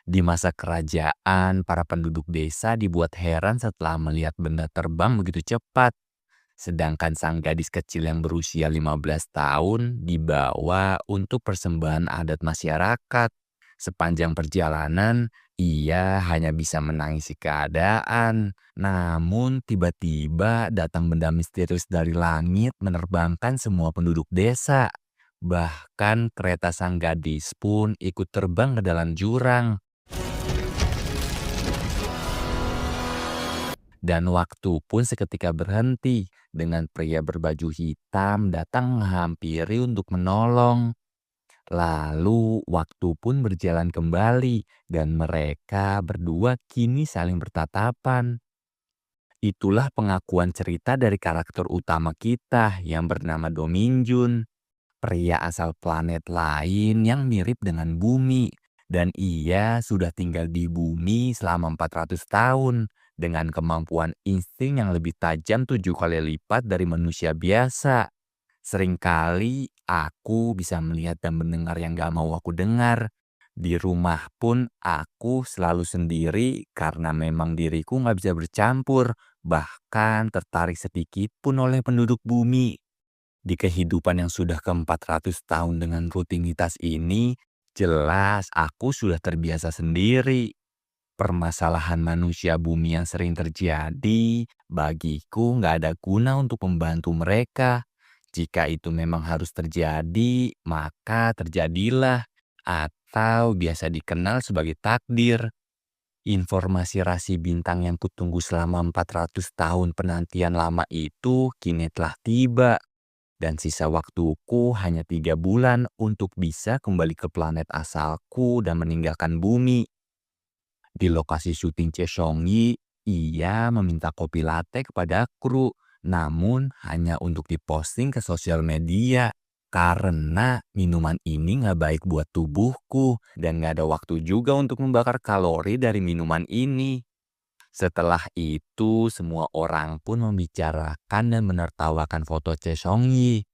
Di masa kerajaan, para penduduk desa dibuat heran setelah melihat benda terbang begitu cepat. Sedangkan sang gadis kecil yang berusia 15 tahun dibawa untuk persembahan adat masyarakat. Sepanjang perjalanan, ia hanya bisa menangisi keadaan. Namun tiba-tiba datang benda misterius dari langit menerbangkan semua penduduk desa. Bahkan kereta sang gadis pun ikut terbang ke dalam jurang. Dan waktu pun seketika berhenti dengan pria berbaju hitam datang menghampiri untuk menolong. Lalu waktu pun berjalan kembali dan mereka berdua kini saling bertatapan. Itulah pengakuan cerita dari karakter utama kita yang bernama Dominjun, pria asal planet lain yang mirip dengan bumi. Dan ia sudah tinggal di bumi selama 400 tahun dengan kemampuan insting yang lebih tajam 7 kali lipat dari manusia biasa. Seringkali aku bisa melihat dan mendengar yang gak mau aku dengar. Di rumah pun aku selalu sendiri karena memang diriku gak bisa bercampur, bahkan tertarik sedikit pun oleh penduduk bumi. Di kehidupan yang sudah ke-400 tahun dengan rutinitas ini, jelas aku sudah terbiasa sendiri. Permasalahan manusia bumi yang sering terjadi, bagiku nggak ada guna untuk membantu mereka. Jika itu memang harus terjadi, maka terjadilah. Atau biasa dikenal sebagai takdir. Informasi rasi bintang yang kutunggu selama 400 tahun penantian lama itu kini telah tiba. Dan sisa waktuku hanya 3 bulan untuk bisa kembali ke planet asalku dan meninggalkan bumi. Di lokasi syuting Chesongi, ia meminta kopi latte kepada kru, namun hanya untuk diposting ke sosial media. Karena minuman ini nggak baik buat tubuhku dan nggak ada waktu juga untuk membakar kalori dari minuman ini. Setelah itu, semua orang pun membicarakan dan menertawakan foto Chesongi.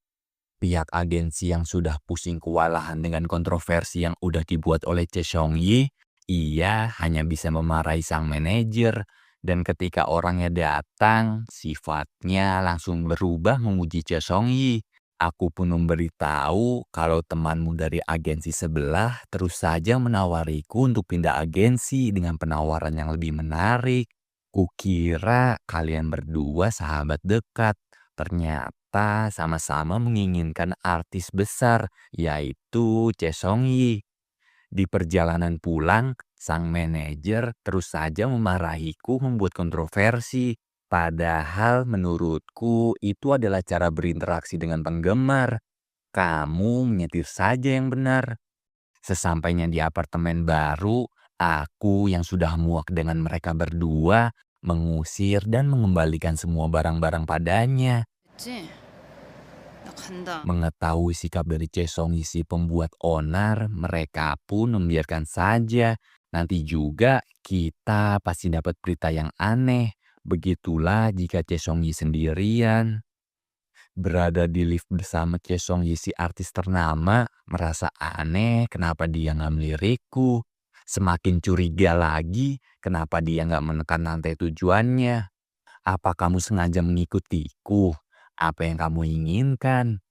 Pihak agensi yang sudah pusing kewalahan dengan kontroversi yang udah dibuat oleh Chesongi, ia hanya bisa memarahi sang manajer. Dan ketika orangnya datang, sifatnya langsung berubah memuji Chesongi. Aku pun memberitahu kalau temanmu dari agensi sebelah terus saja menawariku untuk pindah agensi dengan penawaran yang lebih menarik. Kukira kalian berdua sahabat dekat. Ternyata sama-sama menginginkan artis besar, yaitu Chesongi. Di perjalanan pulang, sang manajer terus saja memarahiku membuat kontroversi. Padahal menurutku itu adalah cara berinteraksi dengan penggemar. Kamu menyetir saja yang benar. Sesampainya di apartemen baru, aku yang sudah muak dengan mereka berdua mengusir dan mengembalikan semua barang-barang padanya. 있지? 나 간다. Mengetahui sikap dari Chesongi si pembuat onar, mereka pun membiarkan saja. Nanti juga kita pasti dapat berita yang aneh. Begitulah jika Chesongi sendirian. Berada di lift bersama Chesongi si artis ternama, merasa aneh kenapa dia nggak melirikku. Semakin curiga lagi kenapa dia nggak menekan lantai tujuannya. Apa kamu sengaja mengikutiku? Apa yang kamu inginkan?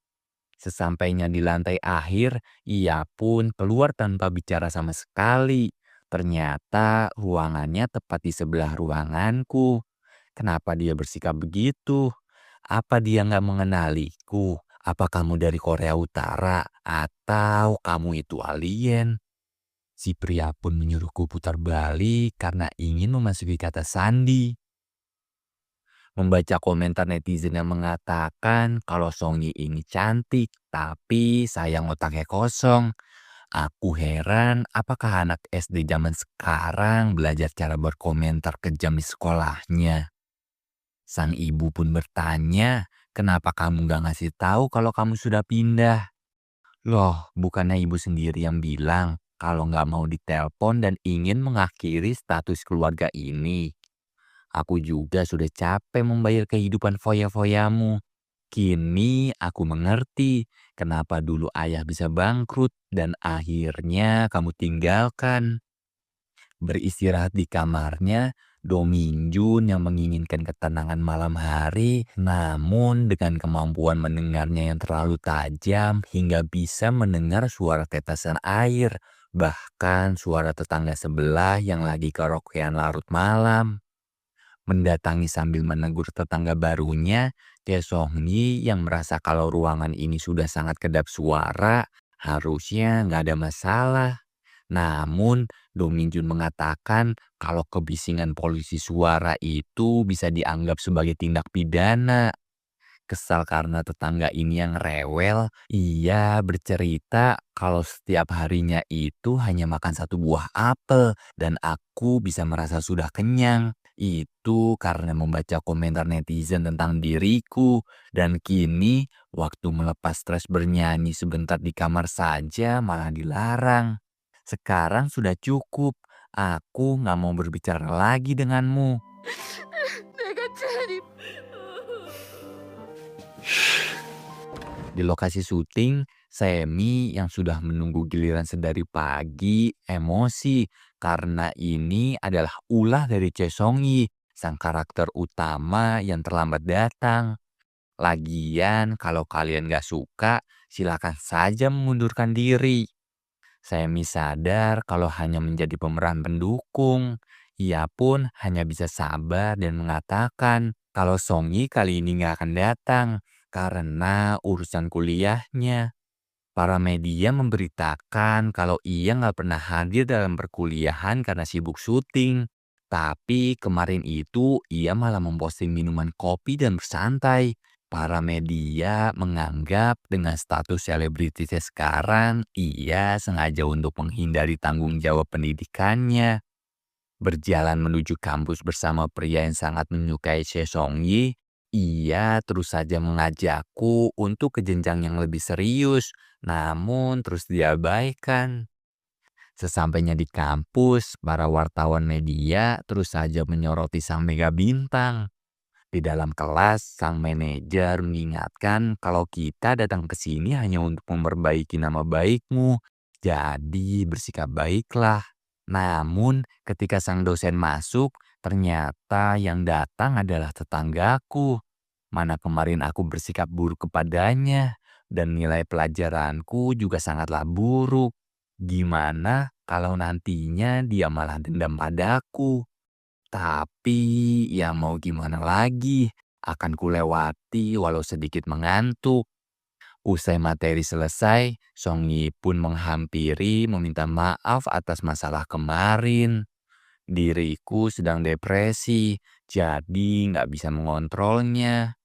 Sesampainya di lantai akhir, ia pun keluar tanpa bicara sama sekali. Ternyata ruangannya tepat di sebelah ruanganku. Kenapa dia bersikap begitu? Apa dia nggak mengenaliku? Apa kamu dari Korea Utara? Atau kamu itu alien? Si pria pun menyuruhku putar balik karena ingin memasuki kata sandi. Membaca komentar netizen yang mengatakan kalau Songyi ini cantik, tapi sayang otaknya kosong. Aku heran apakah anak SD zaman sekarang belajar cara berkomentar kejam di sekolahnya. Sang ibu pun bertanya, kenapa kamu gak ngasih tahu kalau kamu sudah pindah? Loh, bukannya ibu sendiri yang bilang kalau nggak mau ditelepon dan ingin mengakhiri status keluarga ini. Aku juga sudah capek membayar kehidupan foya-foyamu. Kini aku mengerti kenapa dulu ayah bisa bangkrut dan akhirnya kamu tinggalkan. Beristirahat di kamarnya, Do Minjun yang menginginkan ketenangan malam hari, namun dengan kemampuan mendengarnya yang terlalu tajam hingga bisa mendengar suara tetesan air, bahkan suara tetangga sebelah yang lagi karaokean larut malam. Mendatangi sambil menegur tetangga barunya, Tae Song Yi yang merasa kalau ruangan ini sudah sangat kedap suara, harusnya nggak ada masalah. Namun, Do Minjun mengatakan kalau kebisingan polusi suara itu bisa dianggap sebagai tindak pidana. Kesal karena tetangga ini yang rewel, ia bercerita kalau setiap harinya itu hanya makan satu buah apel dan aku bisa merasa sudah kenyang. Itu karena membaca komentar netizen tentang diriku dan kini waktu melepas stres bernyanyi sebentar di kamar saja malah dilarang. Sekarang sudah cukup, aku nggak mau berbicara lagi denganmu. 내가 제일 Di lokasi syuting, Semi yang sudah menunggu giliran sedari pagi emosi karena ini adalah ulah dari Choi Song-yi, sang karakter utama yang terlambat datang. Lagian kalau kalian gak suka, silakan saja mengundurkan diri. Semi sadar kalau hanya menjadi pemeran pendukung. Ia pun hanya bisa sabar dan mengatakan kalau Song-yi kali ini gak akan datang karena urusan kuliahnya. Para media memberitakan kalau ia nggak pernah hadir dalam perkuliahan karena sibuk syuting. Tapi kemarin itu ia malah memposting minuman kopi dan bersantai. Para media menganggap dengan status selebritisnya sekarang, ia sengaja untuk menghindari tanggung jawab pendidikannya. Berjalan menuju kampus bersama pria yang sangat menyukai Sesongyi, ia terus saja mengajakku untuk ke jenjang yang lebih serius, namun terus diabaikan. Sesampainya di kampus, para wartawan media terus saja menyoroti sang mega bintang. Di dalam kelas, sang manajer mengingatkan kalau kita datang ke sini hanya untuk memperbaiki nama baikmu. Jadi bersikap baiklah. Namun ketika sang dosen masuk, ternyata yang datang adalah tetanggaku. Mana kemarin aku bersikap buruk kepadanya dan nilai pelajaranku juga sangatlah buruk. Gimana kalau nantinya dia malah dendam padaku? Tapi ya mau gimana lagi, akan kulewati walau sedikit mengantuk. Usai materi selesai, Song Yi pun menghampiri meminta maaf atas masalah kemarin. Diriku sedang depresi, jadi nggak bisa mengontrolnya.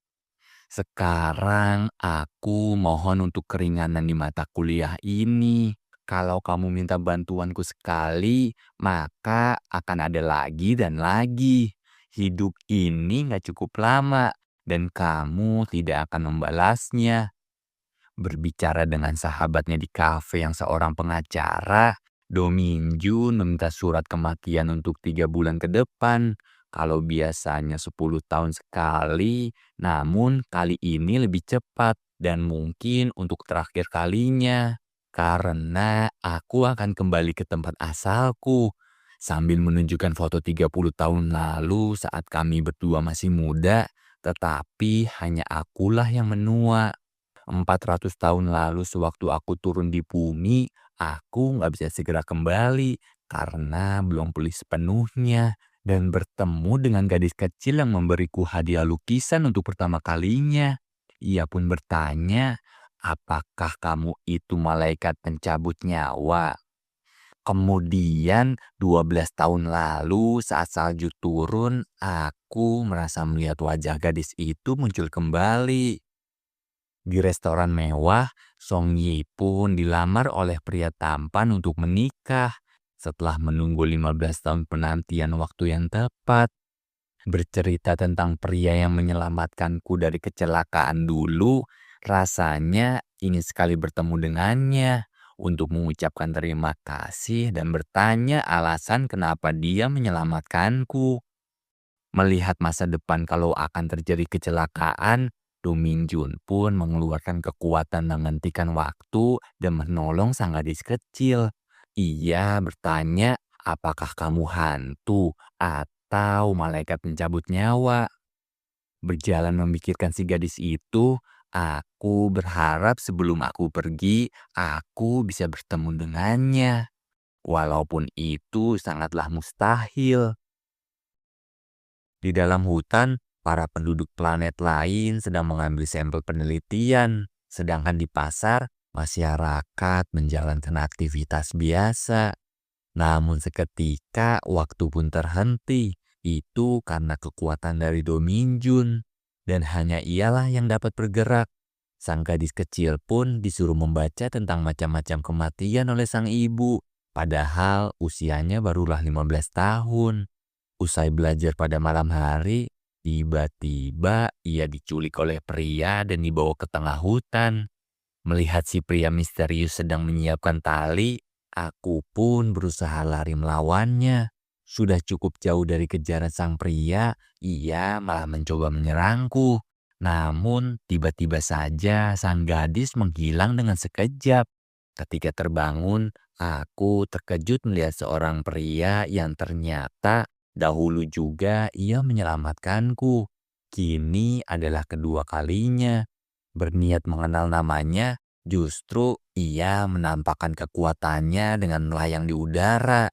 Sekarang aku mohon untuk keringanan di mata kuliah ini. Kalau kamu minta bantuanku sekali, maka akan ada lagi dan lagi. Hidup ini nggak cukup lama dan kamu tidak akan membalasnya. Berbicara dengan sahabatnya di kafe yang seorang pengacara, Do Minjun meminta surat kematian untuk 3 bulan ke depan. Kalau biasanya 10 tahun sekali, namun kali ini lebih cepat dan mungkin untuk terakhir kalinya. Karena aku akan kembali ke tempat asalku. Sambil menunjukkan foto 30 tahun lalu saat kami berdua masih muda, tetapi hanya akulah yang menua. 400 tahun lalu sewaktu aku turun di bumi, aku nggak bisa segera kembali karena belum pulih sepenuhnya dan bertemu dengan gadis kecil yang memberiku hadiah lukisan untuk pertama kalinya. Ia pun bertanya, apakah kamu itu malaikat pencabut nyawa? Kemudian 12 tahun lalu saat salju turun, aku merasa melihat wajah gadis itu muncul kembali. Di restoran mewah, Song Yi pun dilamar oleh pria tampan untuk menikah setelah menunggu 15 tahun penantian waktu yang tepat. Bercerita tentang pria yang menyelamatkanku dari kecelakaan dulu, rasanya ingin sekali bertemu dengannya untuk mengucapkan terima kasih dan bertanya alasan kenapa dia menyelamatkanku. Melihat masa depan kalau akan terjadi kecelakaan, Do Minjun pun mengeluarkan kekuatan menghentikan waktu dan menolong sang gadis kecil. Ia bertanya Apakah kamu hantu atau malaikat pencabut nyawa? Berjalan memikirkan si gadis itu, aku berharap sebelum aku pergi, aku bisa bertemu dengannya. Walaupun itu sangatlah mustahil. Di dalam hutan, para penduduk planet lain sedang mengambil sampel penelitian, sedangkan di pasar, masyarakat menjalankan aktivitas biasa. Namun seketika waktu pun terhenti, itu karena kekuatan dari Dominjun, dan hanya ialah yang dapat bergerak. Sang gadis kecil pun disuruh membaca tentang macam-macam kematian oleh sang ibu, padahal usianya barulah 15 tahun. Usai belajar pada malam hari, tiba-tiba ia diculik oleh pria dan dibawa ke tengah hutan. Melihat si pria misterius sedang menyiapkan tali, aku pun berusaha lari melawannya. Sudah cukup jauh dari kejaran sang pria, ia malah mencoba menyerangku. Namun, tiba-tiba saja sang gadis menghilang dengan sekejap. Ketika terbangun, aku terkejut melihat seorang pria yang ternyata dahulu juga ia menyelamatkanku. Kini adalah kedua kalinya. Berniat mengenal namanya, justru ia menampakkan kekuatannya dengan melayang di udara.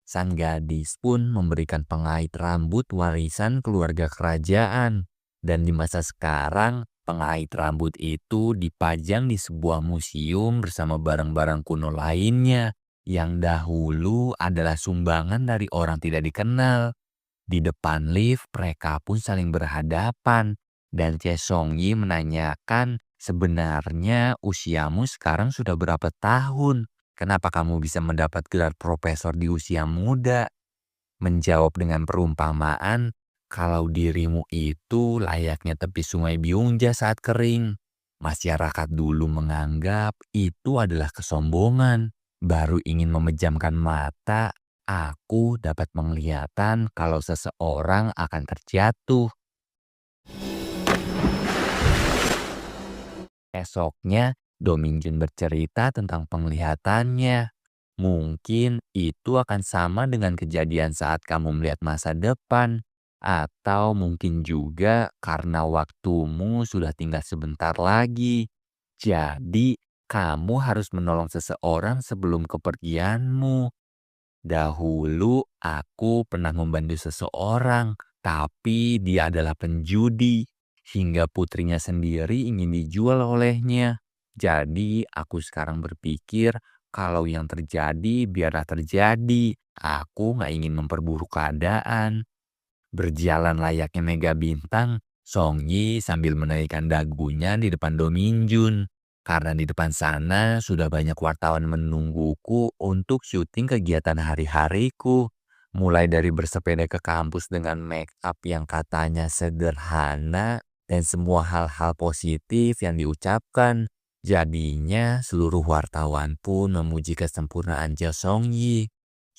Sang gadis pun memberikan pengait rambut warisan keluarga kerajaan. Dan di masa sekarang, pengait rambut itu dipajang di sebuah museum bersama barang-barang kuno lainnya yang dahulu adalah sumbangan dari orang tidak dikenal. Di depan lift, mereka pun saling berhadapan. Dan Chae Song-yi menanyakan, sebenarnya usiamu sekarang sudah berapa tahun? Kenapa kamu bisa mendapat gelar profesor di usia muda? Menjawab dengan perumpamaan, kalau dirimu itu layaknya tepi sungai Byungja saat kering. Masyarakat dulu menganggap itu adalah kesombongan. Baru ingin memejamkan mata, aku dapat menglihatan kalau seseorang akan terjatuh. Esoknya, Dominjun bercerita tentang penglihatannya. Mungkin itu akan sama dengan kejadian saat kamu melihat masa depan. Atau mungkin juga karena waktumu sudah tinggal sebentar lagi. Jadi, kamu harus menolong seseorang sebelum kepergianmu. Dahulu aku pernah membantu seseorang, tapi dia adalah penjudi, hingga putrinya sendiri ingin dijual olehnya. Jadi aku sekarang berpikir kalau yang terjadi biarlah terjadi. Aku nggak ingin memperburuk keadaan. Berjalan layaknya Mega Bintang, Song Yi sambil menaikkan dagunya di depan Dominjun. Karena di depan sana sudah banyak wartawan menungguku untuk syuting kegiatan hari-hariku. Mulai dari bersepeda ke kampus dengan make up yang katanya sederhana dan semua hal-hal positif yang diucapkan. Jadinya seluruh wartawan pun memuji kesempurnaan Jo Song Yi.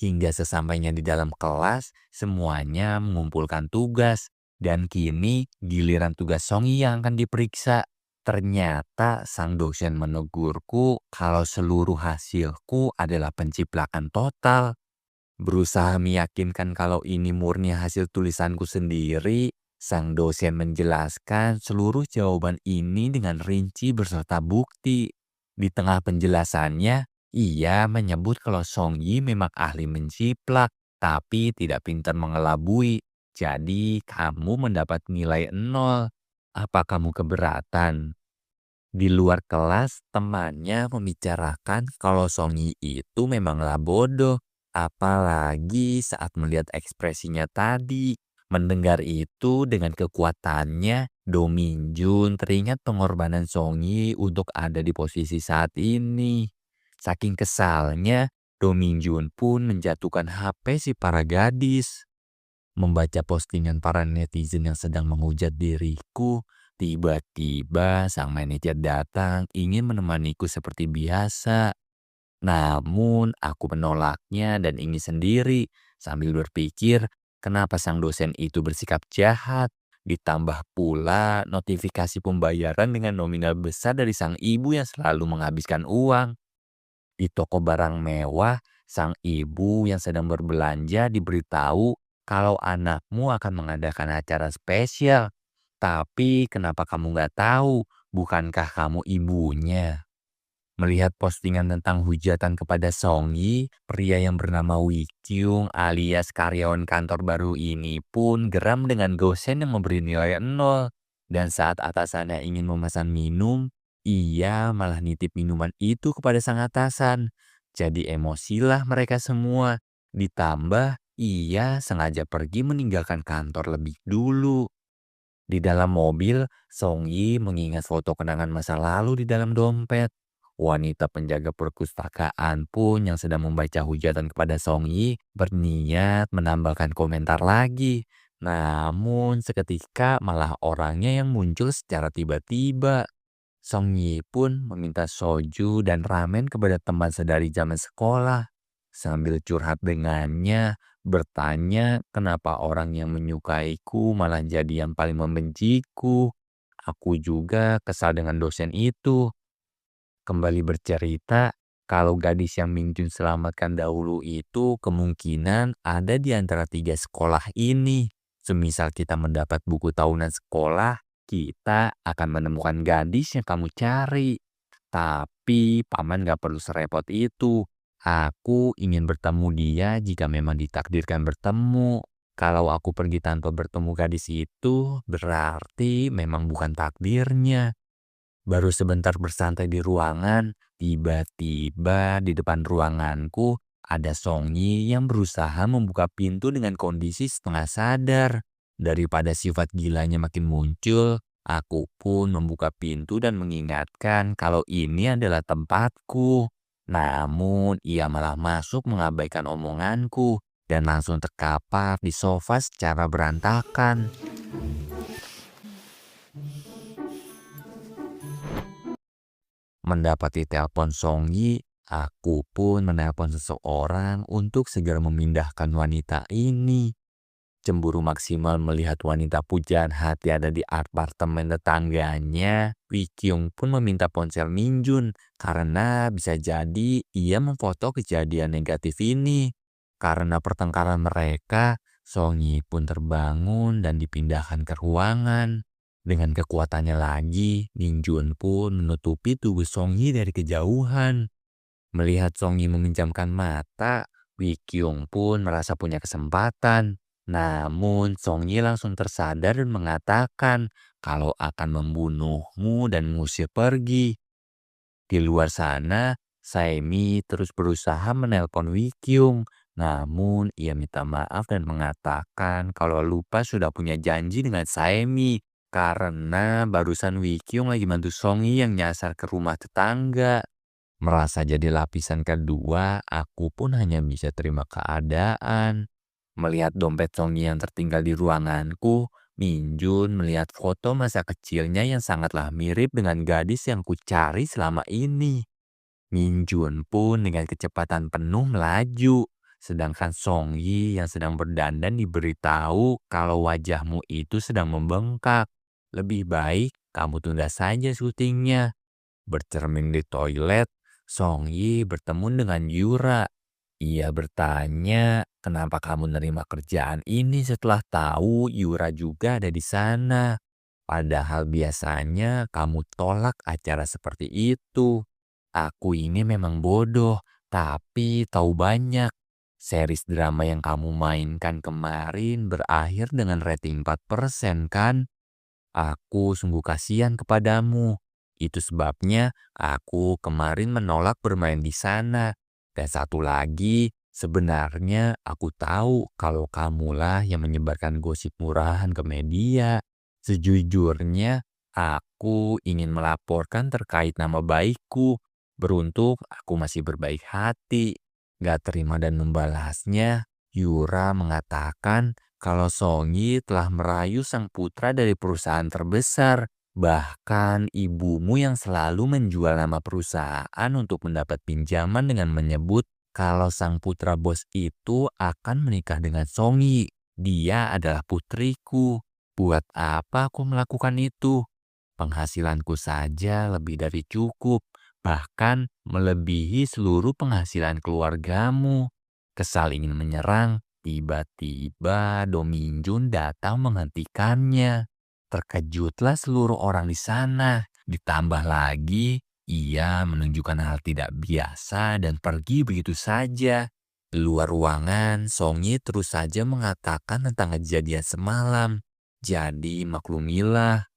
Hingga sesampainya di dalam kelas, semuanya mengumpulkan tugas. Dan kini giliran tugas Songyi yang akan diperiksa. Ternyata sang dosen menegurku kalau seluruh hasilku adalah penciplakan total. Berusaha meyakinkan kalau ini murni hasil tulisanku sendiri, sang dosen menjelaskan seluruh jawaban ini dengan rinci beserta bukti. Di tengah penjelasannya, ia menyebut kalau Song Yi memang ahli menciplak, tapi tidak pintar mengelabui. Jadi kamu mendapat nilai 0. Apa kamu keberatan? Di luar kelas, temannya membicarakan kalau Song Yi itu memanglah bodoh. Apalagi saat melihat ekspresinya tadi. Mendengar itu dengan kekuatannya, Do Minjun teringat pengorbanan Song Yi untuk ada di posisi saat ini. Saking kesalnya, Do Minjun pun menjatuhkan HP si para gadis. Membaca postingan para netizen yang sedang menghujat diriku, tiba-tiba sang manajer datang ingin menemaniku seperti biasa. Namun aku menolaknya dan ingin sendiri sambil berpikir kenapa sang dosen itu bersikap jahat. Ditambah pula notifikasi pembayaran dengan nominal besar dari sang ibu yang selalu menghabiskan uang. Di toko barang mewah, Sang ibu yang sedang berbelanja diberitahu kalau anakmu akan mengadakan acara spesial. Tapi kenapa kamu nggak tahu? Bukankah kamu ibunya? Melihat postingan tentang hujatan kepada Songyi, pria yang bernama Wee Kyung alias karyawan kantor baru ini pun geram dengan gosen yang memberi nilai nol. Dan saat atasannya ingin memesan minum, ia malah nitip minuman itu kepada sang atasan. Jadi emosilah mereka semua. Ditambah ia sengaja pergi meninggalkan kantor lebih dulu. Di dalam mobil, Song Yi mengingat foto kenangan masa lalu di dalam dompet. Wanita penjaga perpustakaan pun yang sedang membaca hujatan kepada Song Yi berniat menambahkan komentar lagi. Namun seketika malah orangnya yang muncul secara tiba-tiba. Song Yi pun meminta soju dan ramen kepada teman sedari zaman sekolah. Sambil curhat dengannya, bertanya kenapa orang yang menyukaiku malah jadi yang paling membenciku. Aku juga kesal dengan dosen itu. Kembali bercerita, kalau gadis yang Ming Jun selamatkan dahulu itu kemungkinan ada di antara tiga sekolah ini. Semisal kita mendapat buku tahunan sekolah, kita akan menemukan gadis yang kamu cari. Tapi paman gak perlu serepot itu. Aku ingin bertemu dia jika memang ditakdirkan bertemu. Kalau aku pergi tanpa bertemu gadis itu, berarti memang bukan takdirnya. Baru sebentar bersantai di ruangan, tiba-tiba di depan ruanganku ada Songyi yang berusaha membuka pintu dengan kondisi setengah sadar. Daripada sifat gilanya makin muncul, aku pun membuka pintu dan mengingatkan kalau ini adalah tempatku. Namun ia malah masuk mengabaikan omonganku dan langsung terkapar di sofa secara berantakan. Mendapati telepon Songyi, aku pun menelpon seseorang untuk segera memindahkan wanita ini. Cemburu maksimal melihat wanita pujaan hati ada di apartemen tetangganya, Wee Kyung pun meminta ponsel Minjun karena bisa jadi ia memfoto kejadian negatif ini. Karena pertengkaran mereka, Songyi pun terbangun dan dipindahkan ke ruangan. Dengan kekuatannya lagi, Minjun pun menutupi tubuh Songyi dari kejauhan. Melihat Songyi meminjamkan mata, Wee Kyung pun merasa punya kesempatan. Namun Songyi langsung tersadar dan mengatakan kalau akan membunuhmu dan mengusir pergi. Di luar sana, Saemi terus berusaha menelpon Wee Kyung. Namun ia minta maaf dan mengatakan kalau lupa sudah punya janji dengan Saemi. Karena barusan Wee Kyung lagi bantu Songyi yang nyasar ke rumah tetangga. Merasa jadi lapisan kedua, aku pun hanya bisa terima keadaan. Melihat dompet Songyi yang tertinggal di ruanganku, Minjun melihat foto masa kecilnya yang sangatlah mirip dengan gadis yang kucari selama ini. Minjun pun dengan kecepatan penuh melaju. Sedangkan Songyi yang sedang berdandan diberitahu kalau wajahmu itu sedang membengkak. Lebih baik kamu tunda saja syutingnya. Bercermin di toilet, Songyi bertemu dengan Yura. Ia bertanya, kenapa kamu nerima kerjaan ini setelah tahu Yura juga ada di sana? Padahal biasanya kamu tolak acara seperti itu. Aku ini memang bodoh, tapi tahu banyak. Series drama yang kamu mainkan kemarin berakhir dengan rating 4% kan? Aku sungguh kasihan kepadamu. Itu sebabnya aku kemarin menolak bermain di sana. Dan satu lagi, sebenarnya aku tahu kalau kamulah yang menyebarkan gosip murahan ke media. Sejujurnya, aku ingin melaporkan terkait nama baikku. Beruntung aku masih berbaik hati. Gak terima dan membalasnya, Yura mengatakan kalau Songyi telah merayu sang putra dari perusahaan terbesar. Bahkan ibumu yang selalu menjual nama perusahaan untuk mendapat pinjaman dengan menyebut kalau sang putra bos itu akan menikah dengan Songyi. Dia adalah putriku. Buat apa aku melakukan itu? Penghasilanku saja lebih dari cukup. bahkan melebihi seluruh penghasilan keluargamu. Kesal ingin menyerang, tiba-tiba Dominjun datang menghentikannya. Terkejutlah seluruh orang di sana. Ditambah lagi, ia menunjukkan hal tidak biasa dan pergi begitu saja. Di luar ruangan, Songyi terus saja mengatakan tentang kejadian semalam. Jadi maklumilah.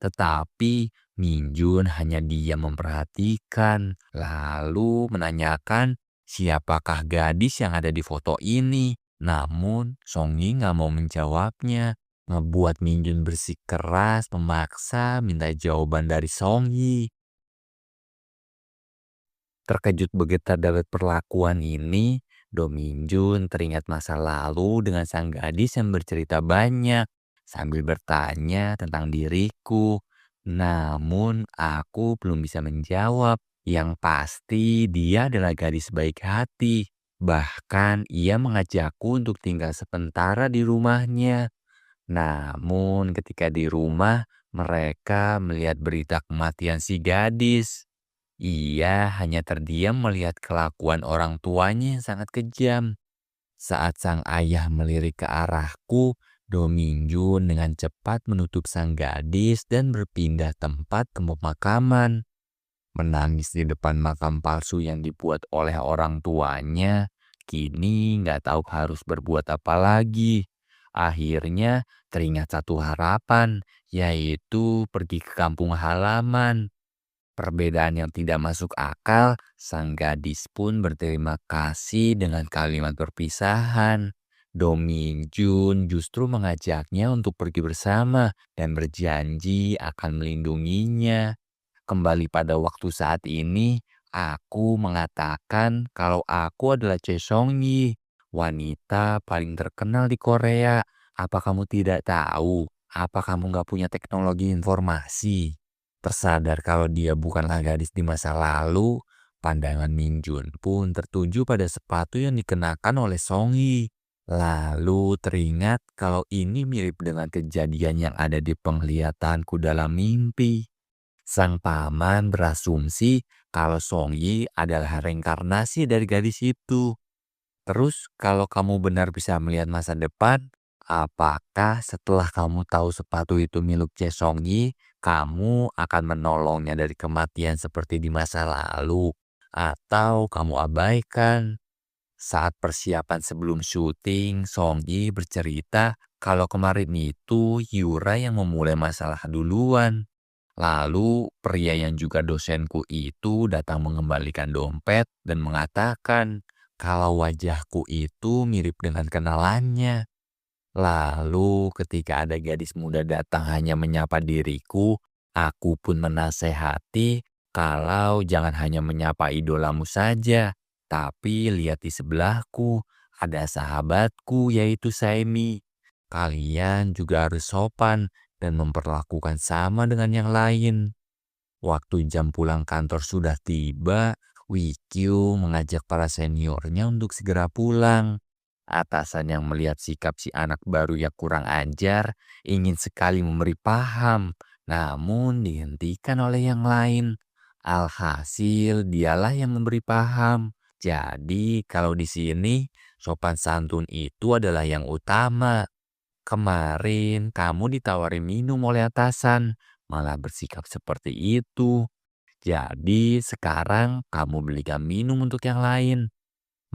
Tetapi Minjun hanya diam memperhatikan, lalu menanyakan siapakah gadis yang ada di foto ini. Namun Songyi nggak mau menjawabnya, ngebuat Minjun bersikeras memaksa minta jawaban dari Songyi. Terkejut bergetar dari perlakuan ini, Do Minjun teringat masa lalu dengan sang gadis yang bercerita banyak sambil bertanya tentang diriku. Namun aku belum bisa menjawab. Yang pasti dia adalah gadis baik hati. Bahkan ia mengajakku untuk tinggal sementara di rumahnya. Namun ketika di rumah mereka melihat berita kematian si gadis. Ia hanya terdiam melihat kelakuan orang tuanya yang sangat kejam. Saat sang ayah melirik ke arahku, Dominjun dengan cepat menutup sang gadis dan berpindah tempat ke pemakaman. Menangis di depan makam palsu yang dibuat oleh orang tuanya, kini nggak tahu harus berbuat apa lagi. Akhirnya teringat satu harapan, yaitu pergi ke kampung halaman. Perbedaan yang tidak masuk akal, sang gadis pun berterima kasih dengan kalimat perpisahan. Domin Jun justru mengajaknya untuk pergi bersama dan berjanji akan melindunginya. Kembali pada waktu saat ini, aku mengatakan kalau aku adalah Choi Song-yi, wanita paling terkenal di Korea. Apa kamu tidak tahu? Apa kamu nggak punya teknologi informasi? Tersadar kalau dia bukanlah gadis di masa lalu, pandangan Min Jun pun tertuju pada sepatu yang dikenakan oleh Song-yi. Lalu teringat kalau ini mirip dengan kejadian yang ada di penglihatanku dalam mimpi. Sang paman berasumsi kalau Song-yi adalah reinkarnasi dari gadis itu. Terus kalau kamu benar bisa melihat masa depan, apakah setelah kamu tahu sepatu itu milik Song-yi, kamu akan menolongnya dari kematian seperti di masa lalu? Atau kamu abaikan? Saat persiapan sebelum syuting, Song-yi bercerita kalau kemarin itu Yura yang memulai masalah duluan. Lalu pria yang juga dosenku itu datang mengembalikan dompet dan mengatakan kalau wajahku itu mirip dengan kenalannya. Lalu ketika ada gadis muda datang hanya menyapa diriku, aku pun menasehati kalau jangan hanya menyapa idolamu saja, tapi lihat di sebelahku ada sahabatku yaitu Saimi. Kalian juga harus sopan dan memperlakukan sama dengan yang lain. Waktu jam pulang kantor sudah tiba, Wikyu mengajak para seniornya untuk segera pulang. Atasan yang melihat sikap si anak baru yang kurang ajar ingin sekali memberi paham, namun dihentikan oleh yang lain. Alhasil dialah yang memberi paham. Jadi kalau di sini sopan santun itu adalah yang utama. Kemarin kamu ditawari minum oleh atasan, malah bersikap seperti itu. Jadi sekarang kamu belikan minum untuk yang lain.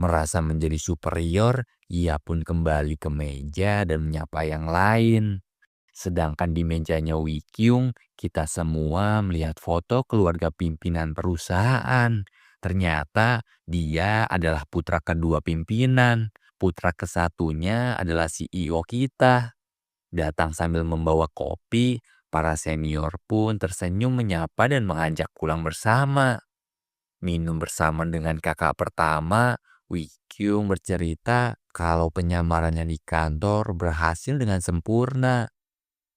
Merasa menjadi superior, ia pun kembali ke meja dan menyapa yang lain. Sedangkan di mejanya Wikyung, kita semua melihat foto keluarga pimpinan perusahaan. Ternyata dia adalah putra kedua pimpinan. Putra kesatunya adalah CEO kita. Datang sambil membawa kopi, para senior pun tersenyum menyapa dan mengajak pulang bersama. Minum bersama dengan kakak pertama, Wikyung bercerita kalau penyamarannya di kantor berhasil dengan sempurna.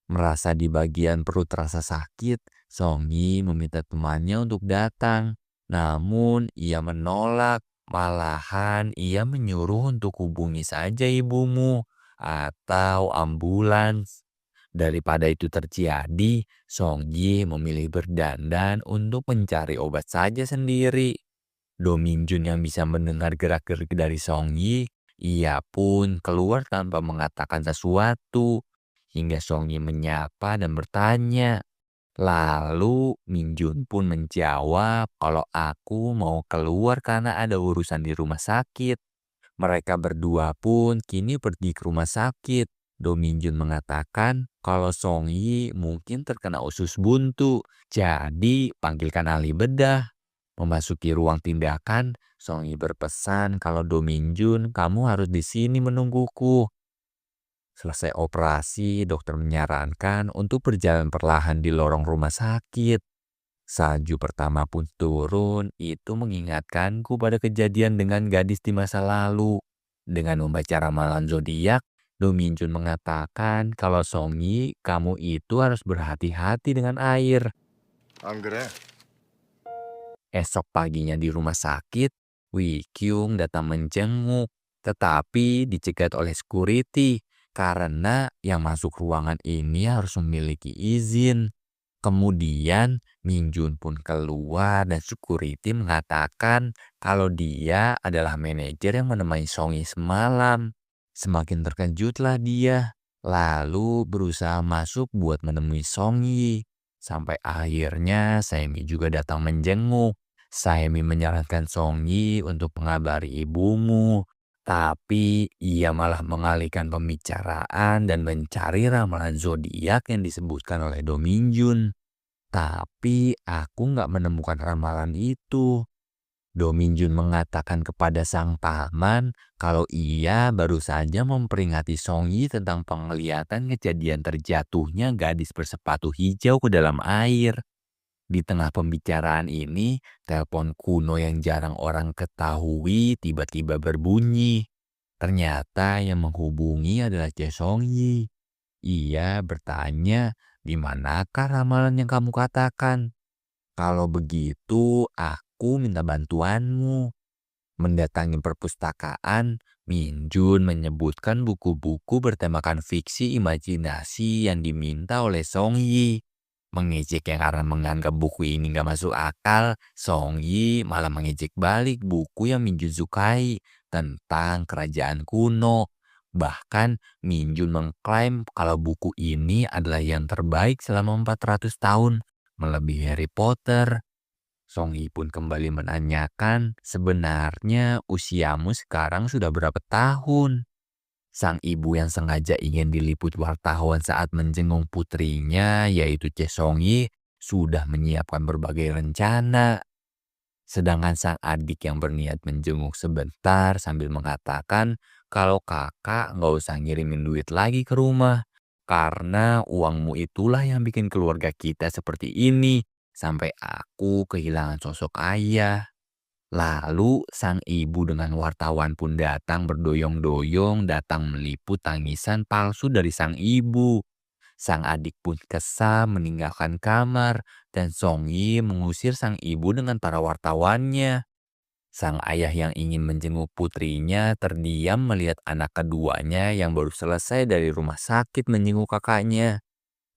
Merasa di bagian perut terasa sakit, Songyi meminta temannya untuk datang. Namun ia menolak, malahan ia menyuruh untuk hubungi saja ibumu atau ambulans. Daripada itu terjadi, Song Yi memilih berdandan untuk mencari obat saja sendiri. Do Minjun yang bisa mendengar gerak-gerik dari Song Yi, ia pun keluar tanpa mengatakan sesuatu. Hingga Song Yi menyapa dan bertanya. Lalu Minjun pun menjawab kalau aku mau keluar karena ada urusan di rumah sakit. Mereka berdua pun kini pergi ke rumah sakit. Do Minjun mengatakan kalau Song Yi mungkin terkena usus buntu. Jadi panggilkan ahli bedah. Memasuki ruang tindakan, Song Yi berpesan kalau Do Minjun, kamu harus di sini menungguku. Selesai operasi, dokter menyarankan untuk berjalan perlahan di lorong rumah sakit. Salju pertama pun turun, itu mengingatkanku pada kejadian dengan gadis di masa lalu. Dengan membaca ramalan zodiak, Do Minjun mengatakan kalau Song Yi, kamu itu harus berhati-hati dengan air. 안 그래? Esok paginya di rumah sakit, Wee Kyung datang menjenguk, tetapi dicegat oleh security karena yang masuk ruangan ini harus memiliki izin. Kemudian Min Jun pun keluar dan security mengatakan kalau dia adalah manajer yang menemani Song Yi semalam. Semakin terkejutlah dia, lalu berusaha masuk buat menemui Song Yi. Sampai akhirnya Saemi juga datang menjenguk. Saemi menyarankan Song Yi untuk mengabari ibumu. Tapi ia malah mengalihkan pembicaraan dan mencari ramalan zodiak yang disebutkan oleh Do Minjun. Tapi aku nggak menemukan ramalan itu. Do Minjun mengatakan kepada sang paman kalau ia baru saja memperingati Song Yi tentang penglihatan kejadian terjatuhnya gadis bersepatu hijau ke dalam air. Di tengah pembicaraan ini, telepon kuno yang jarang orang ketahui tiba-tiba berbunyi. Ternyata yang menghubungi adalah Jae Song Yi. Ia bertanya, di manakah ramalan yang kamu katakan? Kalau begitu, aku minta bantuanmu. Mendatangi perpustakaan, Minjun menyebutkan buku-buku bertemakan fiksi imajinasi yang diminta oleh Song Yi. Mengejek yang karena menganggap buku ini gak masuk akal, Song Yi malah mengejek balik buku yang Minjun sukai tentang kerajaan kuno. Bahkan Minjun mengklaim kalau buku ini adalah yang terbaik selama 400 tahun, melebihi Harry Potter. Song Yi pun kembali menanyakan, sebenarnya usiamu sekarang sudah berapa tahun? Sang ibu yang sengaja ingin diliput wartawan saat menjenguk putrinya, yaitu Chae Song Yi, sudah menyiapkan berbagai rencana. Sedangkan sang adik yang berniat menjenguk sebentar sambil mengatakan kalau kakak nggak usah ngirimin duit lagi ke rumah. Karena uangmu itulah yang bikin keluarga kita seperti ini. Sampai aku kehilangan sosok ayah. Lalu sang ibu dengan wartawan pun datang berdoyong-doyong datang meliput tangisan palsu dari sang ibu. Sang adik pun kesal meninggalkan kamar dan Song Yi mengusir sang ibu dengan para wartawannya. Sang ayah yang ingin menjenguk putrinya terdiam melihat anak keduanya yang baru selesai dari rumah sakit menjenguk kakaknya.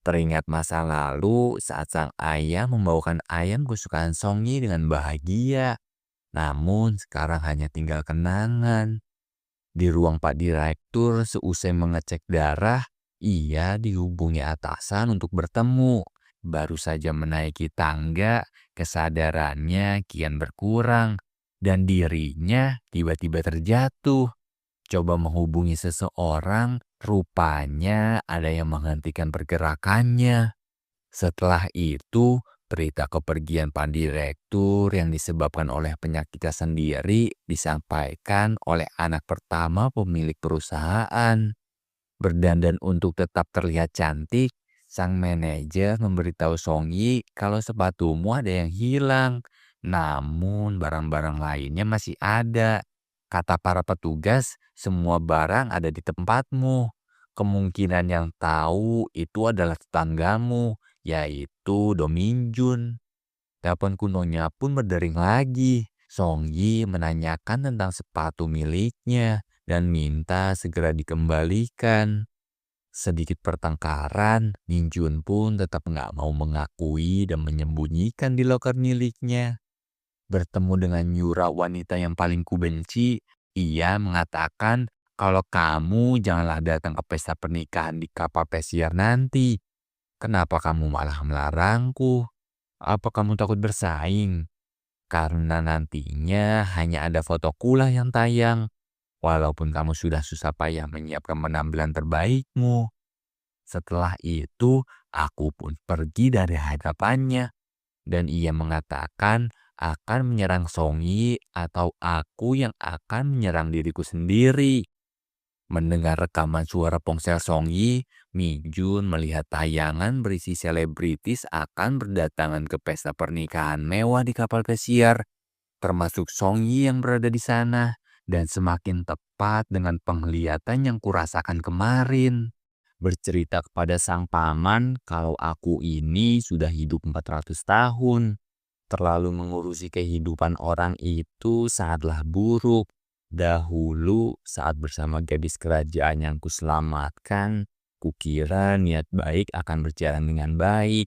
Teringat masa lalu saat sang ayah membawakan ayam kesukaan Song Yi dengan bahagia. Namun sekarang hanya tinggal kenangan. Di ruang Pak Direktur seusai mengecek darah, ia dihubungi atasan untuk bertemu. Baru saja menaiki tangga, kesadarannya kian berkurang. Dan dirinya tiba-tiba terjatuh. Coba menghubungi seseorang, rupanya ada yang menghentikan pergerakannya. Setelah itu, berita kepergian Pak Direktur yang disebabkan oleh penyakitnya sendiri disampaikan oleh anak pertama pemilik perusahaan. Berdandan untuk tetap terlihat cantik, sang manajer memberitahu Song Yi kalau sepatumu ada yang hilang. Namun barang-barang lainnya masih ada. Kata para petugas, semua barang ada di tempatmu. Kemungkinan yang tahu itu adalah tetanggamu, yaitu Do Minjun. Telepon kunonya pun berdering lagi. Song Yi menanyakan tentang sepatu miliknya dan minta segera dikembalikan. Sedikit pertengkaran, Min Jun pun tetap nggak mau mengakui dan menyembunyikan di loker miliknya. Bertemu dengan Yura wanita yang paling kubenci, ia mengatakan kalau kamu janganlah datang ke pesta pernikahan di kapal pesiar nanti. Kenapa kamu malah melarangku? Apa kamu takut bersaing? Karena nantinya hanya ada fotokulah yang tayang. Walaupun kamu sudah susah payah menyiapkan penampilan terbaikmu. Setelah itu, aku pun pergi dari hadapannya. Dan ia mengatakan akan menyerang Songyi atau aku yang akan menyerang diriku sendiri. Mendengar rekaman suara ponsel Songyi, Jun melihat tayangan berisi selebritis akan berdatangan ke pesta pernikahan mewah di kapal pesiar, termasuk Songyi yang berada di sana, dan semakin tepat dengan penglihatan yang kurasakan kemarin. Bercerita kepada sang paman kalau aku ini sudah hidup 400 tahun. Terlalu mengurusi kehidupan orang itu sangatlah buruk. Dahulu saat bersama gadis kerajaan yang kuselamatkan, kukira niat baik akan berjalan dengan baik.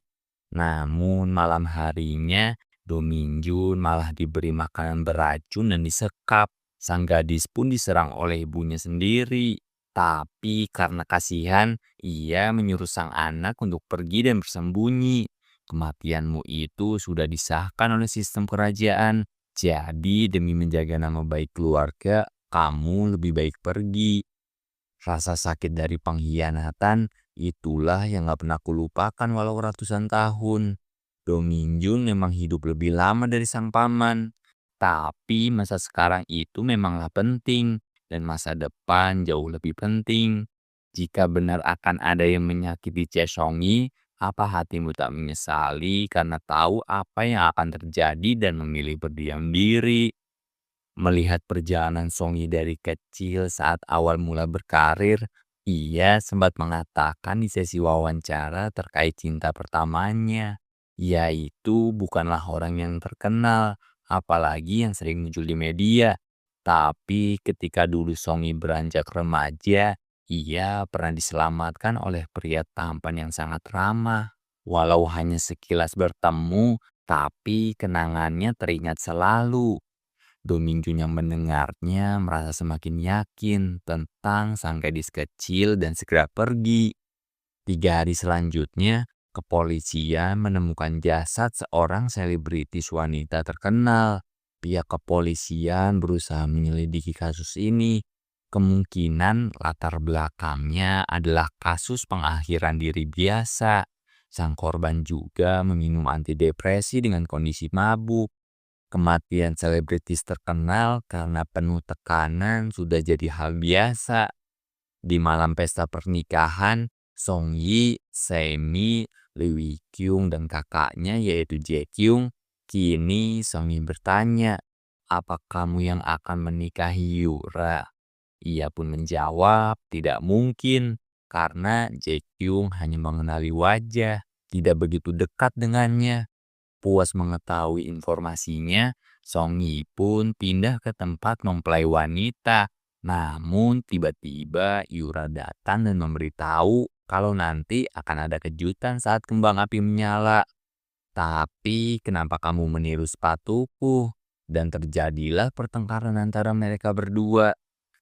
Namun malam harinya, Do Minjun malah diberi makanan beracun dan disekap. Sang gadis pun diserang oleh ibunya sendiri. Tapi karena kasihan, ia menyuruh sang anak untuk pergi dan bersembunyi. Kematianmu itu sudah disahkan oleh sistem kerajaan. Jadi demi menjaga nama baik keluarga, kamu lebih baik pergi. Rasa sakit dari pengkhianatan itulah yang gak pernah kulupakan walau ratusan tahun. Do Minjun memang hidup lebih lama dari sang paman. Tapi masa sekarang itu memanglah penting. Dan masa depan jauh lebih penting. Jika benar akan ada yang menyakiti Chesongi, apa hatimu tak menyesali karena tahu apa yang akan terjadi dan memilih berdiam diri? Melihat perjalanan Songi dari kecil saat awal mula berkarir, ia sempat mengatakan di sesi wawancara terkait cinta pertamanya, yaitu bukanlah orang yang terkenal, apalagi yang sering muncul di media. Tapi ketika dulu Songi beranjak remaja, ia pernah diselamatkan oleh pria tampan yang sangat ramah. Walau hanya sekilas bertemu, tapi kenangannya teringat selalu. Domingo yang mendengarnya merasa semakin yakin tentang sang gadis kecil dan segera pergi. 3 hari selanjutnya, kepolisian menemukan jasad seorang selebritis wanita terkenal. Pihak kepolisian berusaha menyelidiki kasus ini. Kemungkinan latar belakangnya adalah kasus pengakhiran diri biasa. Sang korban juga meminum antidepresi dengan kondisi mabuk. Kematian selebritis terkenal karena penuh tekanan sudah jadi hal biasa. Di malam pesta pernikahan, Song Yi, Semi, Lee Kyung dan kakaknya yaitu Jae Kyung, kini Song Yi bertanya, apa kamu yang akan menikahi Yura? Ia pun menjawab, tidak mungkin, karena Jae Kyung hanya mengenali wajah, tidak begitu dekat dengannya. Puas mengetahui informasinya, Song Yi pun pindah ke tempat mempelai wanita. Namun tiba-tiba Yura datang dan memberitahu kalau nanti akan ada kejutan saat kembang api menyala. Tapi kenapa kamu meniru sepatuku? Dan terjadilah pertengkaran antara mereka berdua.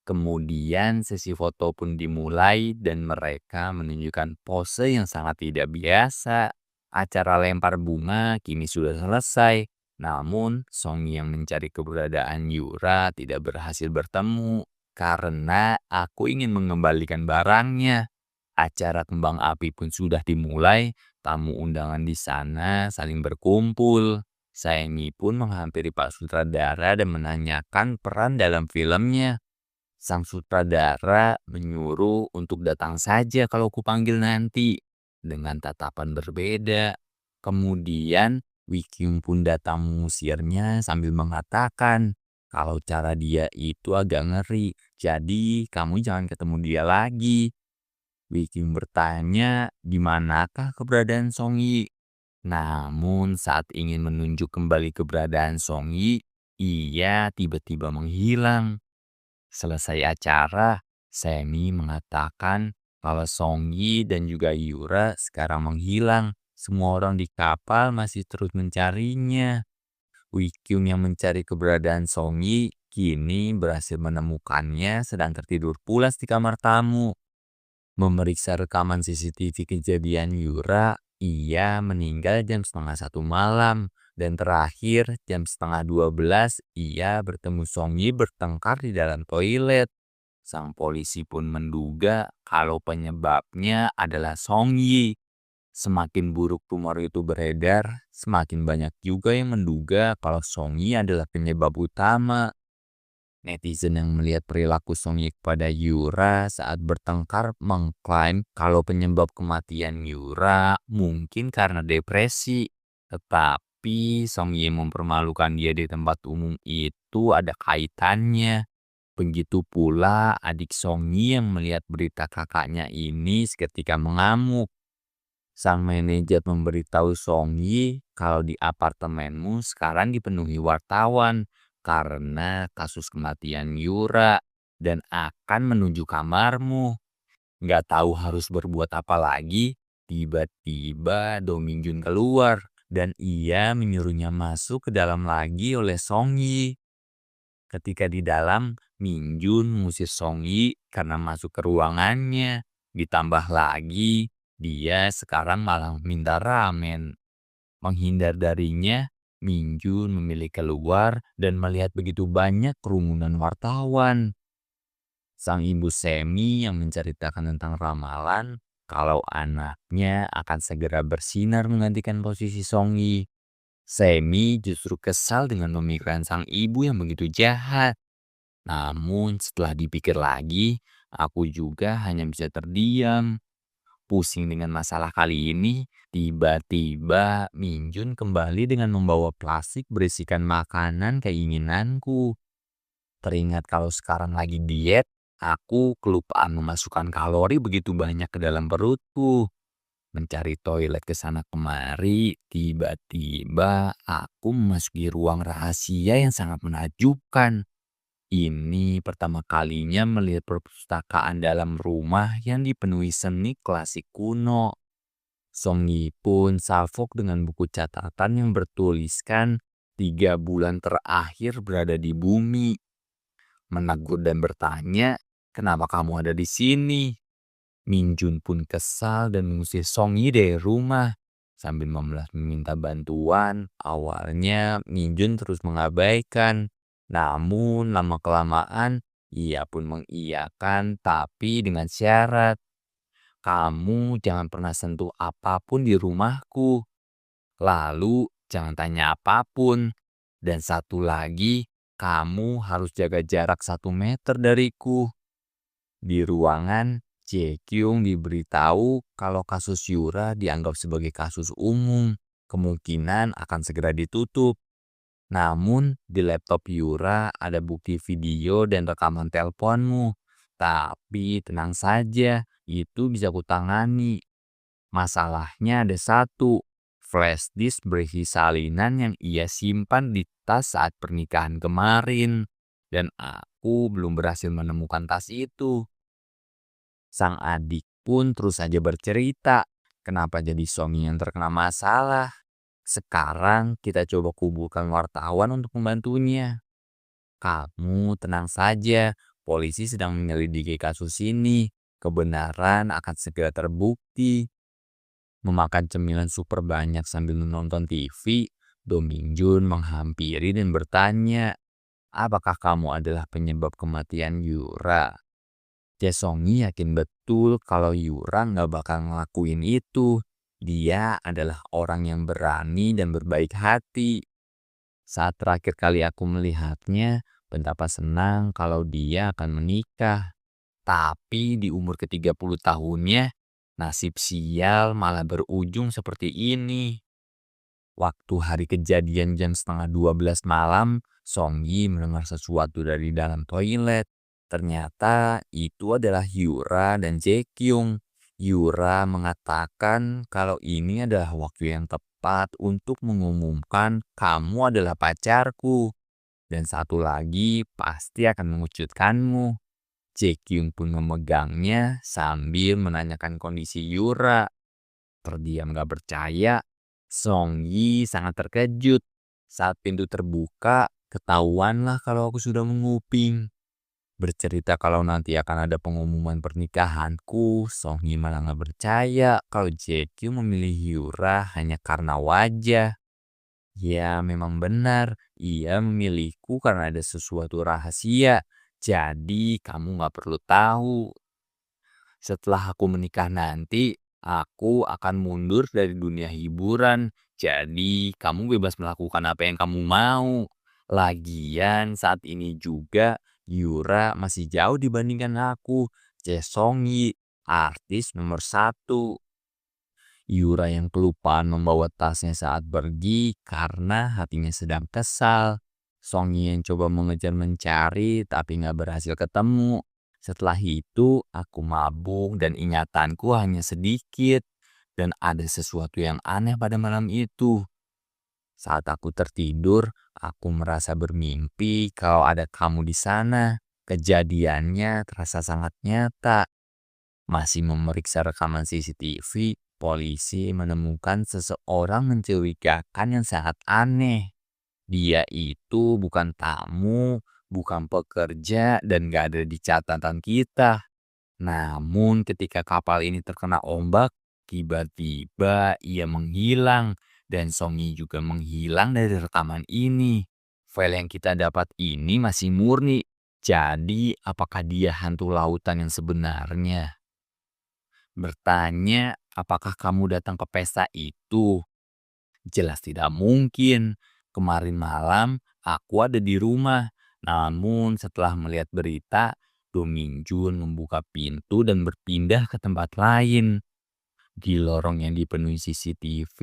Kemudian sesi foto pun dimulai dan mereka menunjukkan pose yang sangat tidak biasa. Acara lempar bunga kini sudah selesai. Namun, Song yang mencari keberadaan Yura tidak berhasil bertemu karena aku ingin mengembalikan barangnya. Acara kembang api pun sudah dimulai, tamu undangan di sana saling berkumpul. Saengi pun menghampiri Pak Sutradara dan menanyakan peran dalam filmnya. Sang sutradara menyuruh untuk datang saja kalau kupanggil nanti, dengan tatapan berbeda. Kemudian Wikyung pun datang mengusirnya sambil mengatakan kalau cara dia itu agak ngeri, jadi kamu jangan ketemu dia lagi. Wikyung bertanya di manakah keberadaan Song Yi. Namun saat ingin menunjuk kembali keberadaan Song Yi, ia tiba-tiba menghilang. Selesai acara, Semi mengatakan Kalau Song Yi dan juga Yura sekarang menghilang, semua orang di kapal masih terus mencarinya. Wei Kyung yang mencari keberadaan Song Yi kini berhasil menemukannya sedang tertidur pulas di kamar tamu. Memeriksa rekaman CCTV kejadian Yura, ia meninggal jam setengah satu malam. Dan terakhir, jam setengah 12, ia bertemu Song Yi bertengkar di dalam toilet. Sang polisi pun menduga kalau penyebabnya adalah Song Yi. Semakin buruk rumor itu beredar, semakin banyak juga yang menduga kalau Song Yi adalah penyebab utama. Netizen yang melihat perilaku Song Ye kepada Yura saat bertengkar mengklaim kalau penyebab kematian Yura mungkin karena depresi. Tetapi Song Ye mempermalukan dia di tempat umum itu ada kaitannya. Begitu pula adik Song Yi yang melihat berita kakaknya ini seketika mengamuk. Sang manajer memberitahu Song Yi kalau di apartemenmu sekarang dipenuhi wartawan karena kasus kematian Yura dan akan menuju kamarmu. Nggak tahu harus berbuat apa lagi, tiba-tiba Do Mingjun keluar dan ia menyuruhnya masuk ke dalam lagi oleh Song Yi. Ketika di dalam, Mingjun mengusir Song Yi karena masuk ke ruangannya. Ditambah lagi, dia sekarang malah minta ramen. Menghindar darinya, Mingjun memilih keluar dan melihat begitu banyak kerumunan wartawan. Sang ibu Semi yang menceritakan tentang ramalan kalau anaknya akan segera bersinar menggantikan posisi Song Yi. Semi justru kesal dengan pemikiran sang ibu yang begitu jahat. Namun setelah dipikir lagi, aku juga hanya bisa terdiam. Pusing dengan masalah kali ini, tiba-tiba Minjun kembali dengan membawa plastik berisikan makanan keinginanku. Teringat kalau sekarang lagi diet, aku kelupaan memasukkan kalori begitu banyak ke dalam perutku. Mencari toilet ke sana kemari, tiba-tiba aku memasuki ruang rahasia yang sangat menakjubkan. Ini pertama kalinya melihat perpustakaan dalam rumah yang dipenuhi seni klasik kuno. Song Yi pun salfok dengan buku catatan yang bertuliskan 3 bulan terakhir berada di bumi. Menegur dan bertanya, kenapa kamu ada di sini? Minjun pun kesal dan mengusir Song Yi dari rumah. Sambil membalas meminta bantuan, awalnya Minjun terus mengabaikan. Namun lama-kelamaan ia pun mengiyakan tapi dengan syarat. Kamu jangan pernah sentuh apapun di rumahku. Lalu jangan tanya apapun. Dan satu lagi, kamu harus jaga jarak 1 meter dariku. Di ruangan, Jae Kyung diberitahu kalau kasus Yura dianggap sebagai kasus umum, kemungkinan akan segera ditutup. Namun, di laptop Yura ada bukti video dan rekaman teleponmu. Tapi tenang saja, itu bisa kutangani. Masalahnya ada satu, flash disk berisi salinan yang ia simpan di tas saat pernikahan kemarin. Dan aku belum berhasil menemukan tas itu. Sang adik pun terus saja bercerita, kenapa jadi Song yang terkena masalah. Sekarang kita coba kumpulkan wartawan untuk membantunya. Kamu tenang saja, polisi sedang menyelidiki kasus ini. Kebenaran akan segera terbukti. Memakan cemilan super banyak sambil menonton TV, Do Mingjun menghampiri dan bertanya, apakah kamu adalah penyebab kematian Yura? Jae yakin betul kalau Yura nggak bakal ngelakuin itu. Dia adalah orang yang berani dan berbaik hati. Saat terakhir kali aku melihatnya, betapa senang kalau dia akan menikah. Tapi di umur ke-30 tahunnya, nasib sial malah berujung seperti ini. Waktu hari kejadian jam setengah 12 malam, Song Yi mendengar sesuatu dari dalam toilet. Ternyata itu adalah Yura dan Jae Kyung. Yura mengatakan kalau ini adalah waktu yang tepat untuk mengumumkan kamu adalah pacarku. Dan satu lagi pasti akan mengejutkanmu. Jaekyung pun memegangnya sambil menanyakan kondisi Yura. Terdiam gak percaya, Song Yi sangat terkejut. Saat pintu terbuka, ketahuanlah kalau aku sudah menguping. Bercerita kalau nanti akan ada pengumuman pernikahanku, Song Yi malah gak percaya kalau Jaekyung memilih Yura hanya karena wajah. Ya, memang benar. Ia memilihku karena ada sesuatu rahasia. Jadi, kamu gak perlu tahu. Setelah aku menikah nanti, aku akan mundur dari dunia hiburan. Jadi, kamu bebas melakukan apa yang kamu mau. Lagian, saat ini juga Yura masih jauh dibandingkan aku. Song artis nomor satu. Yura yang kelupaan membawa tasnya saat pergi karena hatinya sedang kesal. Songyi yang coba mengejar mencari tapi nggak berhasil ketemu. Setelah itu aku mabuk dan ingatanku hanya sedikit. Dan ada sesuatu yang aneh pada malam itu. Saat aku tertidur, aku merasa bermimpi kalau ada kamu di sana. Kejadiannya terasa sangat nyata. Masih memeriksa rekaman CCTV, polisi menemukan seseorang mencurigakan yang sangat aneh. Dia itu bukan tamu, bukan pekerja, dan gak ada di catatan kita. Namun ketika kapal ini terkena ombak, tiba-tiba ia menghilang. Dan Songi juga menghilang dari rekaman ini. File yang kita dapat ini masih murni. Jadi apakah dia hantu lautan yang sebenarnya? Bertanya, apakah kamu datang ke pesta itu? Jelas tidak mungkin. Kemarin malam aku ada di rumah. Namun setelah melihat berita, Do Min Jun membuka pintu dan berpindah ke tempat lain. Di lorong yang dipenuhi CCTV,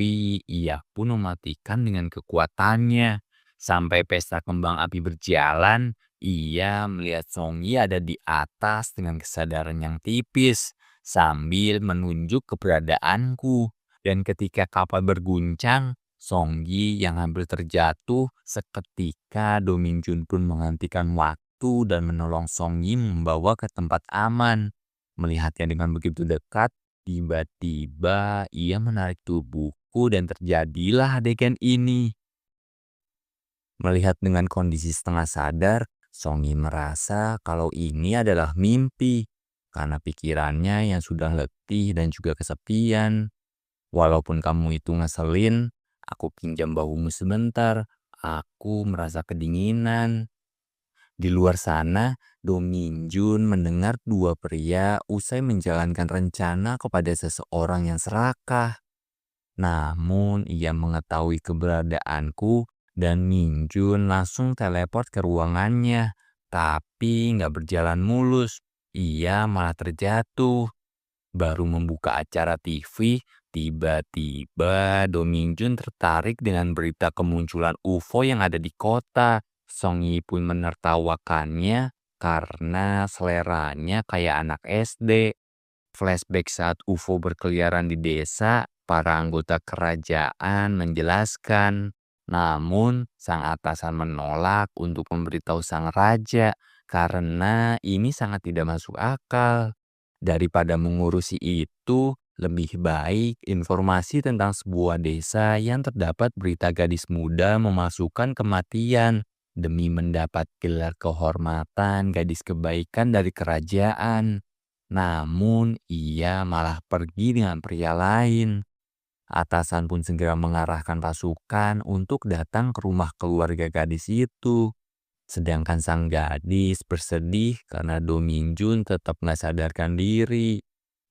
ia pun mematikan dengan kekuatannya. Sampai pesta kembang api berjalan, ia melihat Song Yi ada di atas dengan kesadaran yang tipis sambil menunjuk keberadaanku. Dan ketika kapal berguncang, Song Yi yang hampir terjatuh, seketika Do Min Jun pun menghentikan waktu dan menolong Song Yi membawa ke tempat aman. Melihatnya dengan begitu dekat, tiba-tiba ia menarik tubuhku dan terjadilah adegan ini. Melihat dengan kondisi setengah sadar, Songi merasa kalau ini adalah mimpi karena pikirannya yang sudah letih dan juga kesepian. Walaupun kamu itu ngeselin, aku pinjam bahumu sebentar. Aku merasa kedinginan. Di luar sana, Do Min Jun mendengar dua pria usai menjalankan rencana kepada seseorang yang serakah. Namun ia mengetahui keberadaanku dan Min Jun langsung teleport ke ruangannya. Tapi nggak berjalan mulus. Ia malah terjatuh. Baru membuka acara TV, tiba-tiba Do Min Jun tertarik dengan berita kemunculan UFO yang ada di kota. Song Yi pun menertawakannya karena seleranya kayak anak SD. Flashback saat UFO berkeliaran di desa, para anggota kerajaan menjelaskan. Namun, sang atasan menolak untuk memberitahu sang raja karena ini sangat tidak masuk akal. Daripada mengurusi itu, lebih baik informasi tentang sebuah desa yang terdapat berita gadis muda memasukkan kematian demi mendapat gelar kehormatan gadis kebaikan dari kerajaan. Namun, ia malah pergi dengan pria lain. Atasan pun segera mengarahkan pasukan untuk datang ke rumah keluarga gadis itu. Sedangkan sang gadis bersedih karena Do Min Jun tetap nggak sadarkan diri.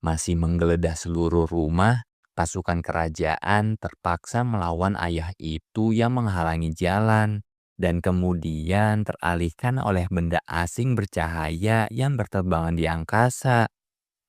Masih menggeledah seluruh rumah, pasukan kerajaan terpaksa melawan ayah itu yang menghalangi jalan. Dan kemudian teralihkan oleh benda asing bercahaya yang berterbangan di angkasa.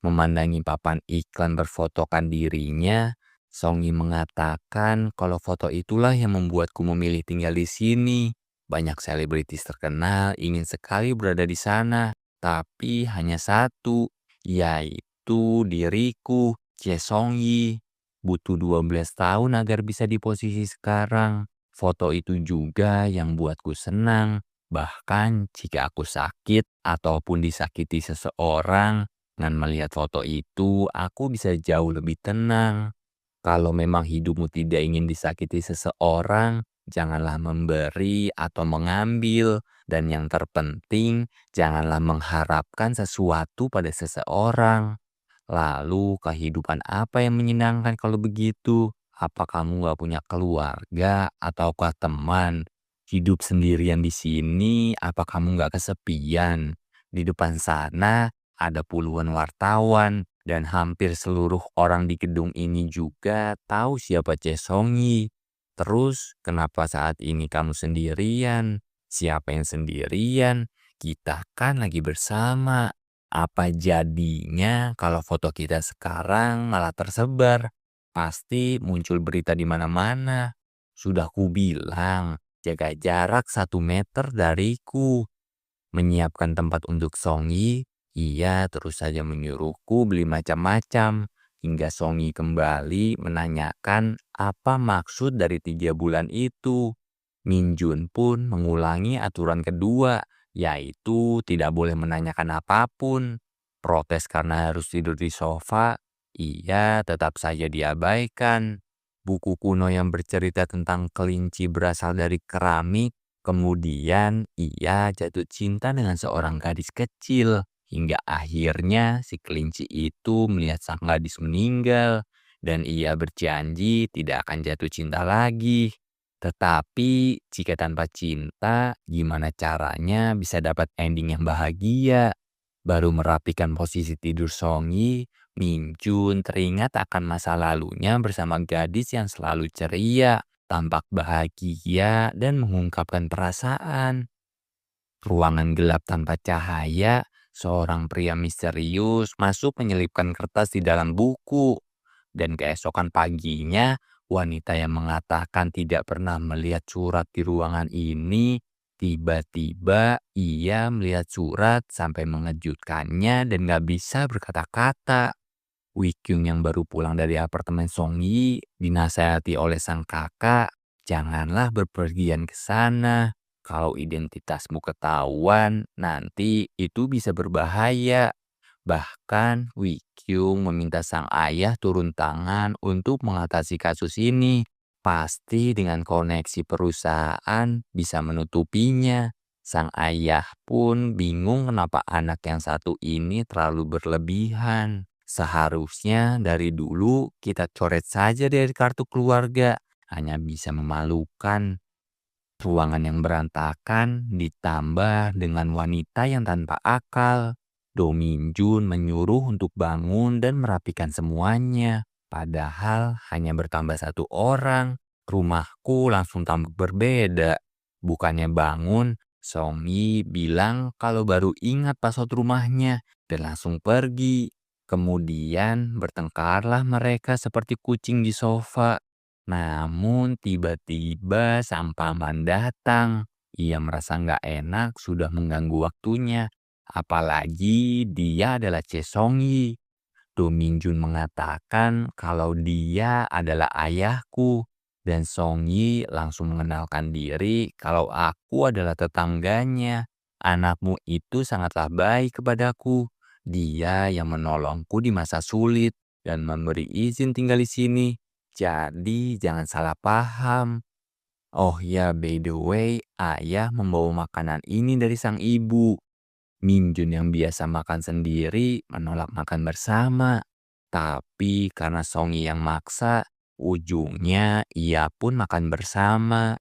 Memandangi papan iklan berfotokan dirinya, Songi mengatakan kalau foto itulah yang membuatku memilih tinggal di sini. Banyak selebritis terkenal ingin sekali berada di sana, tapi hanya satu, yaitu diriku, Songi. Butuh 12 tahun agar bisa di posisi sekarang. Foto itu juga yang buatku senang. Bahkan jika aku sakit ataupun disakiti seseorang, dengan melihat foto itu aku bisa jauh lebih tenang. Kalau memang hidupmu tidak ingin disakiti seseorang, janganlah memberi atau mengambil. Dan yang terpenting, janganlah mengharapkan sesuatu pada seseorang. Lalu kehidupan apa yang menyenangkan kalau begitu? Apa kamu gak punya keluarga ataukah teman? Hidup sendirian di sini, apa kamu gak kesepian? Di depan sana ada puluhan wartawan dan hampir seluruh orang di gedung ini juga tahu siapa Cesongi. Terus kenapa saat ini kamu sendirian? Siapa yang sendirian? Kita kan lagi bersama. Apa jadinya kalau foto kita sekarang malah tersebar? Pasti muncul berita di mana-mana. Sudah kubilang, jaga jarak 1 meter dariku. Menyiapkan tempat untuk Songi, ia terus saja menyuruhku beli macam-macam. Hingga Songi kembali menanyakan apa maksud dari 3 bulan itu. Minjun pun mengulangi aturan kedua, yaitu tidak boleh menanyakan apapun. Protes karena harus tidur di sofa, ia tetap saja diabaikan. Buku kuno yang bercerita tentang kelinci berasal dari keramik. Kemudian ia jatuh cinta dengan seorang gadis kecil. Hingga akhirnya si kelinci itu melihat sang gadis meninggal. Dan ia berjanji tidak akan jatuh cinta lagi. Tetapi jika tanpa cinta, gimana caranya bisa dapat ending yang bahagia? Baru merapikan posisi tidur Songi, Minjun teringat akan masa lalunya bersama gadis yang selalu ceria, tampak bahagia, dan mengungkapkan perasaan. Ruangan gelap tanpa cahaya, seorang pria misterius masuk menyelipkan kertas di dalam buku. Dan keesokan paginya, wanita yang mengatakan tidak pernah melihat surat di ruangan ini, tiba-tiba ia melihat surat sampai mengejutkannya dan gak bisa berkata-kata. Wikyung yang baru pulang dari apartemen Songyi dinasehati oleh sang kakak, janganlah berpergian ke sana. Kalau identitasmu ketahuan, nanti itu bisa berbahaya. Bahkan Wikyung meminta sang ayah turun tangan untuk mengatasi kasus ini. Pasti dengan koneksi perusahaan bisa menutupinya. Sang ayah pun bingung kenapa anak yang satu ini terlalu berlebihan. Seharusnya dari dulu kita coret saja dari kartu keluarga. Hanya bisa memalukan. Ruangan yang berantakan ditambah dengan wanita yang tanpa akal. Do Minjun menyuruh untuk bangun dan merapikan semuanya. Padahal hanya bertambah 1 orang. Rumahku langsung tampak berbeda. Bukannya bangun, Songyi bilang kalau baru ingat password rumahnya dan langsung pergi. Kemudian bertengkarlah mereka seperti kucing di sofa. Namun tiba-tiba sang paman datang. Ia merasa nggak enak sudah mengganggu waktunya. Apalagi dia adalah Chesongyi. Do Minjun mengatakan kalau dia adalah ayahku. Dan Songyi langsung mengenalkan diri kalau aku adalah tetangganya. Anakmu itu sangatlah baik kepadaku. Dia yang menolongku di masa sulit dan memberi izin tinggal di sini. Jadi jangan salah paham. Oh ya, by the way, ayah membawa makanan ini dari sang ibu. Minjun yang biasa makan sendiri menolak makan bersama. Tapi karena Songi yang maksa, ujungnya ia pun makan bersama.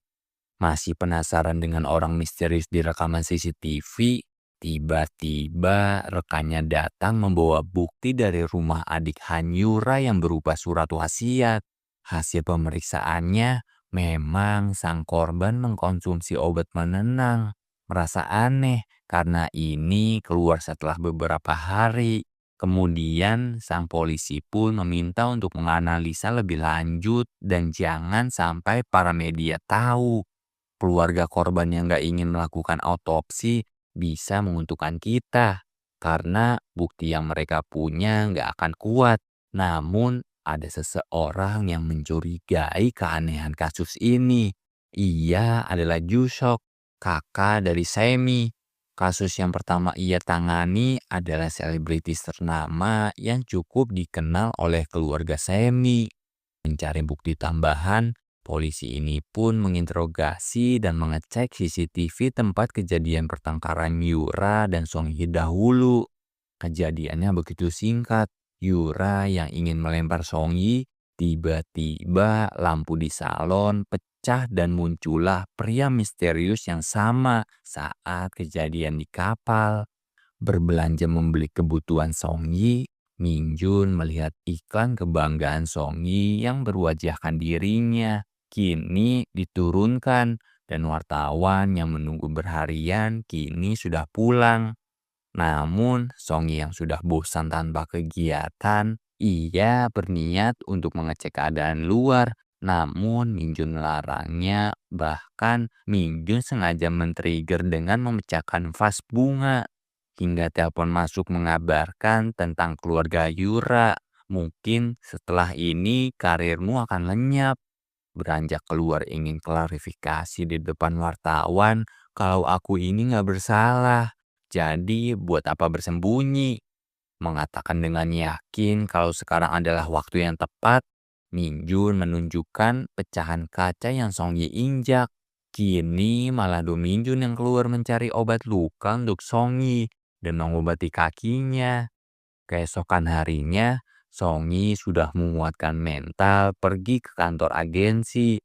Masih penasaran dengan orang misterius di rekaman CCTV? Tiba-tiba rekannya datang membawa bukti dari rumah adik Hanyura yang berupa surat wasiat. Hasil pemeriksaannya memang sang korban mengkonsumsi obat penenang. Merasa aneh karena ini keluar setelah beberapa hari. Kemudian sang polisi pun meminta untuk menganalisa lebih lanjut dan jangan sampai para media tahu. Keluarga korban yang gak ingin melakukan autopsi bisa menguntungkan kita. Karena bukti yang mereka punya gak akan kuat. Namun ada seseorang yang mencurigai keanehan kasus ini. Ia adalah Jusok. kakak dari Semi. Kasus yang pertama ia tangani adalah selebritis ternama yang cukup dikenal oleh keluarga Semi. Mencari bukti tambahan, polisi ini pun menginterogasi dan mengecek CCTV tempat kejadian pertengkaran Yura dan Songhi dahulu. Kejadiannya begitu singkat. Yura yang ingin melempar Songyi, tiba-tiba lampu di salon pecah dan muncullah pria misterius yang sama saat kejadian di kapal. Berbelanja membeli kebutuhan Songyi, Minjun melihat iklan kebanggaan Songyi yang berwajahkan dirinya. Kini diturunkan dan wartawan yang menunggu berharian kini sudah pulang. Namun, Songyi yang sudah bosan tanpa kegiatan, ia berniat untuk mengecek keadaan luar. Namun, Minjun melarangnya. Bahkan, Minjun sengaja men-trigger dengan memecahkan vas bunga. Hingga telepon masuk mengabarkan tentang keluarga Yura. Mungkin setelah ini karirmu akan lenyap. Beranjak keluar ingin klarifikasi di depan wartawan kalau aku ini nggak bersalah. Jadi buat apa bersembunyi? Mengatakan dengan yakin kalau sekarang adalah waktu yang tepat, Minjun menunjukkan pecahan kaca yang Songyi injak. Kini malah Do Minjun yang keluar mencari obat luka untuk Songyi dan mengobati kakinya. Keesokan harinya, Songyi sudah menguatkan mental pergi ke kantor agensi.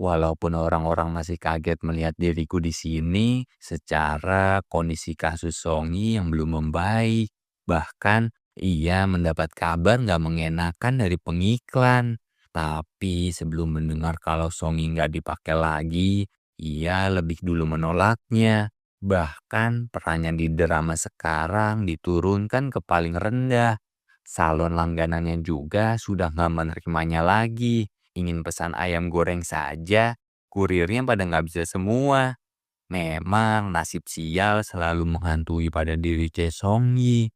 Walaupun orang-orang masih kaget melihat diriku di sini, secara kondisi kasus Songyi yang belum membaik. Bahkan ia mendapat kabar nggak mengenakan dari pengiklan. Tapi sebelum mendengar kalau Songyi nggak dipakai lagi, ia lebih dulu menolaknya. Bahkan perannya di drama sekarang diturunkan ke paling rendah. Salon langganannya juga sudah nggak menerimanya lagi. Ingin pesan ayam goreng saja, kurirnya pada nggak bisa semua. Memang nasib sial selalu menghantui pada diri Chae Song-yi.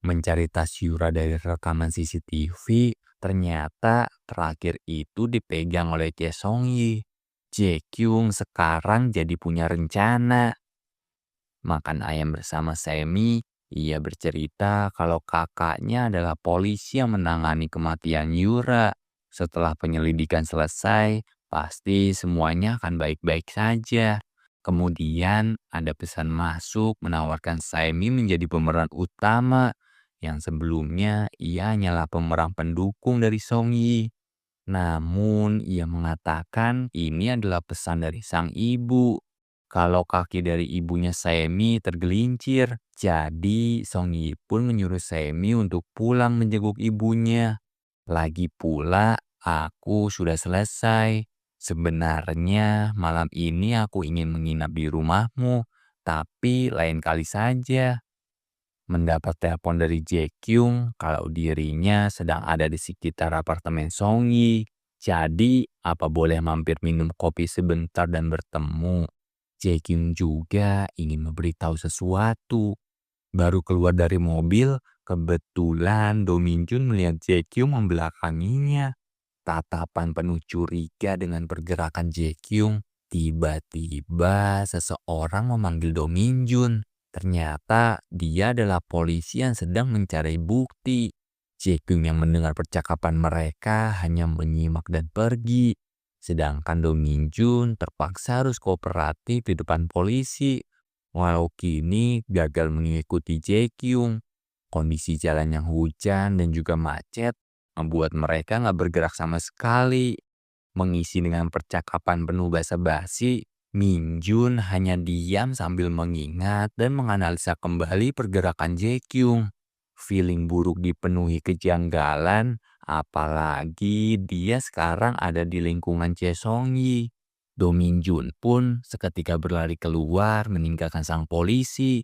Mencari tas Yura dari rekaman CCTV, ternyata terakhir itu dipegang oleh Chae Song-yi. Jae Kyung sekarang jadi punya rencana. Makan ayam bersama Semi, ia bercerita kalau kakaknya adalah polisi yang menangani kematian Yura. Setelah penyelidikan selesai, pasti semuanya akan baik-baik saja. Kemudian ada pesan masuk menawarkan Semi menjadi pemeran utama yang sebelumnya ia hanyalah pemeran pendukung dari Song Yi. Namun ia mengatakan ini adalah pesan dari sang ibu. Kalau kaki dari ibunya Semi tergelincir, jadi Song Yi pun menyuruh Semi untuk pulang menjenguk ibunya. Lagi pula, aku sudah selesai. Sebenarnya malam ini aku ingin menginap di rumahmu, tapi lain kali saja. Mendapat telepon dari Jae Kyung kalau dirinya sedang ada di sekitar apartemen Song Yi. Jadi, apa boleh mampir minum kopi sebentar dan bertemu? Jae Kyung juga ingin memberitahu sesuatu. Baru keluar dari mobil, kebetulan Do Min Jun melihat Jae Kyung membelakanginya. Tatapan penuh curiga dengan pergerakan Jae Kyung. Tiba-tiba seseorang memanggil Do Min Jun. Ternyata dia adalah polisi yang sedang mencari bukti. Jae Kyung yang mendengar percakapan mereka hanya menyimak dan pergi. Sedangkan Do Min Jun terpaksa harus kooperatif di depan polisi. Walau kini gagal mengikuti Jae Kyung. Kondisi jalan yang hujan dan juga macet membuat mereka nggak bergerak sama sekali. Mengisi dengan percakapan penuh basa-basi, Min Jun hanya diam sambil mengingat dan menganalisa kembali pergerakan Jae Kyung. Feeling buruk dipenuhi kejanggalan, apalagi dia sekarang ada di lingkungan Jae Song Yi. Do Min Jun pun seketika berlari keluar meninggalkan sang polisi.